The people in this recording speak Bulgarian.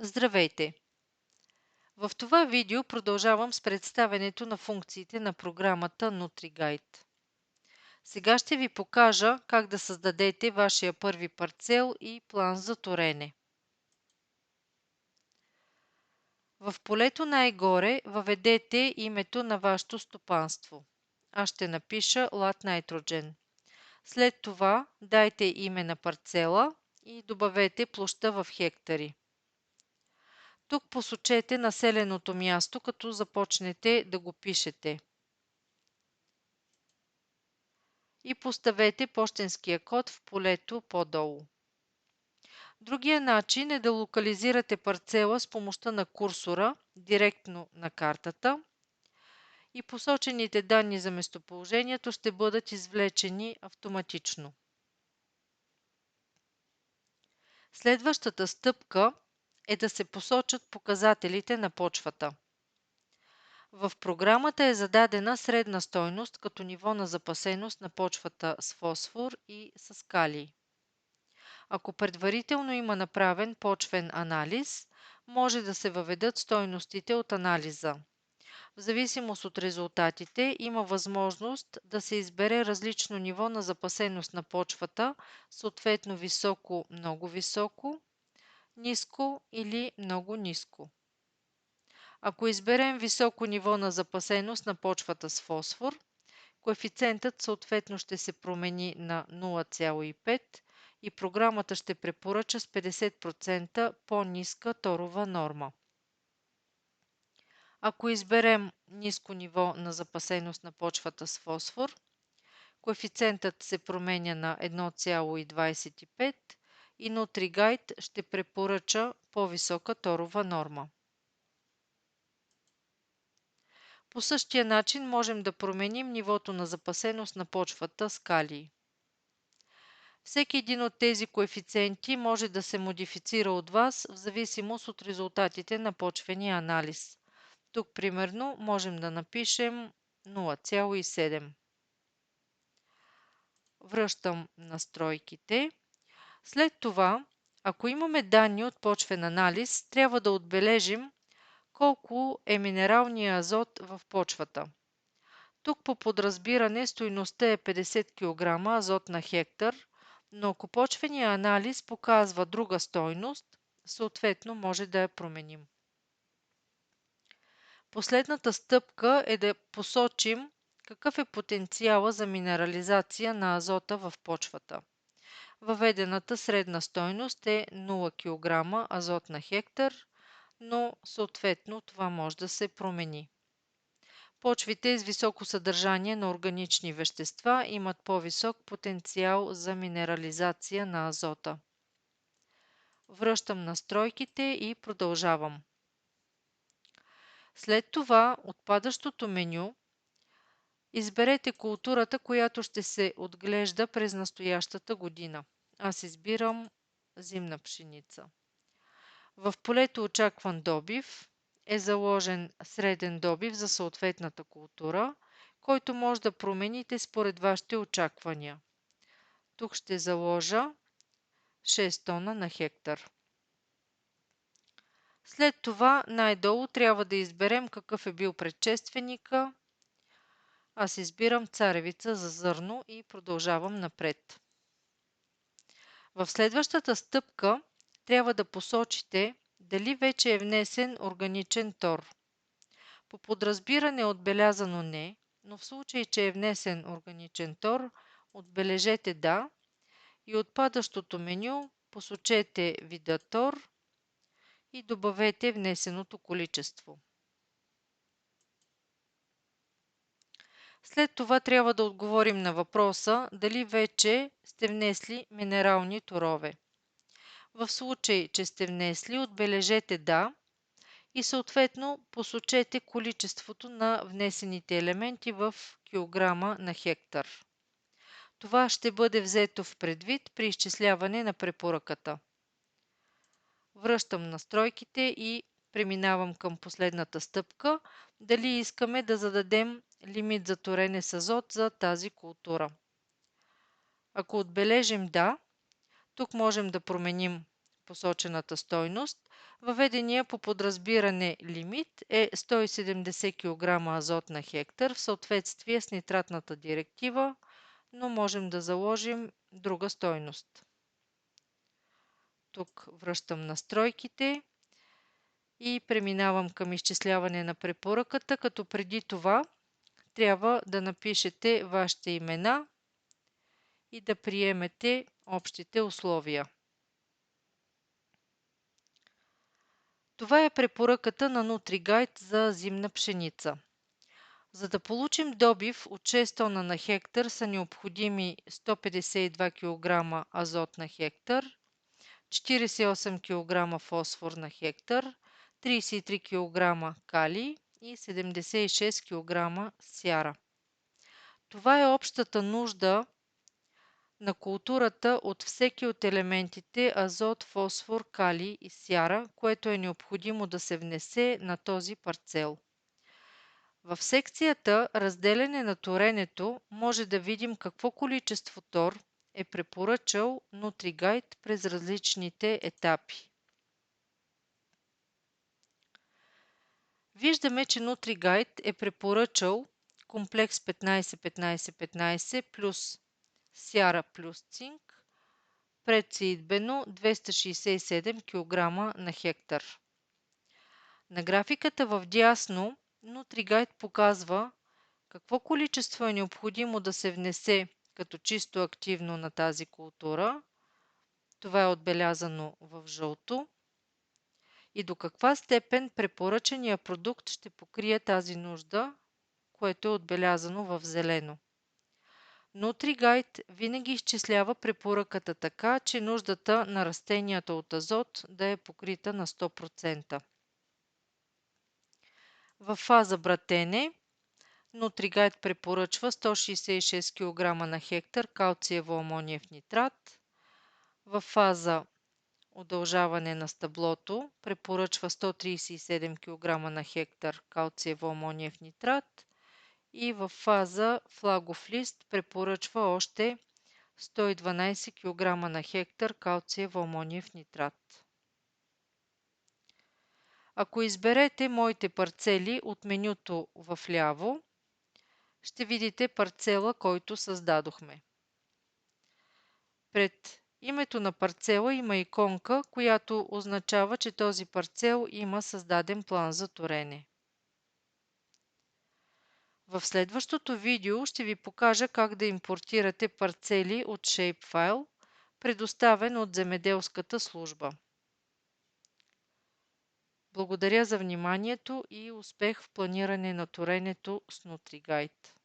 Здравейте! В това видео продължавам с представянето на функциите на програмата NutriGuide. Сега ще ви покажа как да създадете вашия първи парцел и план за торене. В полето най-горе въведете името на вашето стопанство. Аз ще напиша Lat Nitrogen. След това дайте име на парцела и добавете площта в хектари. Тук посочете населеното място, като започнете да го пишете. И поставете пощенския код в полето по-долу. Другия начин е да локализирате парцела с помощта на курсора директно на картата и посочените данни за местоположението ще бъдат извлечени автоматично. Следващата стъпка е да се посочат показателите на почвата. В програмата е зададена средна стойност като ниво на запасеност на почвата с фосфор и с калий. Ако предварително има направен почвен анализ, може да се въведат стойностите от анализа. В зависимост от резултатите има възможност да се избере различно ниво на запасеност на почвата, съответно високо, много високо, ниско или много ниско. Ако изберем високо ниво на запасеност на почвата с фосфор, коефициентът съответно ще се промени на 0,5 и програмата ще препоръча с 50% по-ниска торова норма. Ако изберем ниско ниво на запасеност на почвата с фосфор, коефициентът се променя на 1,25 и NutriGuide ще препоръча по-висока торова норма. По същия начин можем да променим нивото на запасеност на почвата с калий. Всеки един от тези коефициенти може да се модифицира от вас в зависимост от резултатите на почвения анализ. Тук примерно можем да напишем 0,7. Връщам настройките. След това, ако имаме данни от почвен анализ, трябва да отбележим колко е минералния азот в почвата. Тук по подразбиране стойността е 50 кг азот на хектар, но ако почвеният анализ показва друга стойност, съответно може да я променим. Последната стъпка е да посочим какъв е потенциала за минерализация на азота в почвата. Въведената средна стойност е 0 кг азот на хектар, но съответно това може да се промени. Почвите с високо съдържание на органични вещества имат по-висок потенциал за минерализация на азота. Връщам настройките и продължавам. След това от падащото меню изберете културата, която ще се отглежда през настоящата година. Аз избирам зимна пшеница. В полето очакван добив е заложен среден добив за съответната култура, който може да промените според вашите очаквания. Тук ще заложа 6 тона на хектар. След това най-долу трябва да изберем какъв е бил предшественика. Аз избирам царевица за зърно и продължавам напред. В следващата стъпка трябва да посочите дали вече е внесен органичен тор. По подразбиране е отбелязано не, но в случай, че е внесен органичен тор, отбележете да и от падащото меню посочете вида тор и добавете внесеното количество. След това трябва да отговорим на въпроса дали вече сте внесли минерални торове. В случай, че сте внесли, отбележете да и съответно посочете количеството на внесените елементи в килограма на хектар. Това ще бъде взето в предвид при изчисляване на препоръката. Връщам настройките и преминавам към последната стъпка. Дали искаме да зададем лимит за торене с азот за тази култура. Ако отбележим да, тук можем да променим посочената стойност. Въведения по подразбиране лимит е 170 кг азот на хектар в съответствие с нитратната директива, но можем да заложим друга стойност. Тук връщам настройките и преминавам към изчисляване на препоръката, като преди това трябва да напишете вашите имена и да приемете общите условия. Това е препоръката на NutriGuide за зимна пшеница. За да получим добив от 6 тона на хектар са необходими 152 кг азот на хектар, 48 кг фосфор на хектар, 33 кг калий и 76 кг сяра. Това е общата нужда на културата от всеки от елементите азот, фосфор, калий и сяра, което е необходимо да се внесе на този парцел. В секцията разделяне на торенето може да видим какво количество тор е препоръчал NutriGuide през различните етапи. Виждаме, че NutriGuide е препоръчал комплекс 15-15-15 плюс сяра плюс цинк, предсеитбено 267 кг на хектар. На графиката в дясно NutriGuide показва какво количество е необходимо да се внесе като чисто активно на тази култура. Това е отбелязано в жълто. И до каква степен препоръчения продукт ще покрие тази нужда, което е отбелязано в зелено. NutriGuide винаги изчислява препоръката така, че нуждата на растенията от азот да е покрита на 100%. В фаза братене NutriGuide препоръчва 166 кг на хектар калциево амониев нитрат. В фаза удължаване на стъблото препоръчва 137 кг на хектар калциево амониев нитрат и в фаза флагов лист препоръчва още 112 кг на хектар калциево амониев нитрат. Ако изберете моите парцели от менюто в ляво, ще видите парцела, който създадохме. Пред името на парцела има иконка, която означава, че този парцел има създаден план за торене. В следващото видео ще ви покажа как да импортирате парцели от Shapefile, предоставен от земеделската служба. Благодаря за вниманието и успех в планиране на торенето с NutriGuide.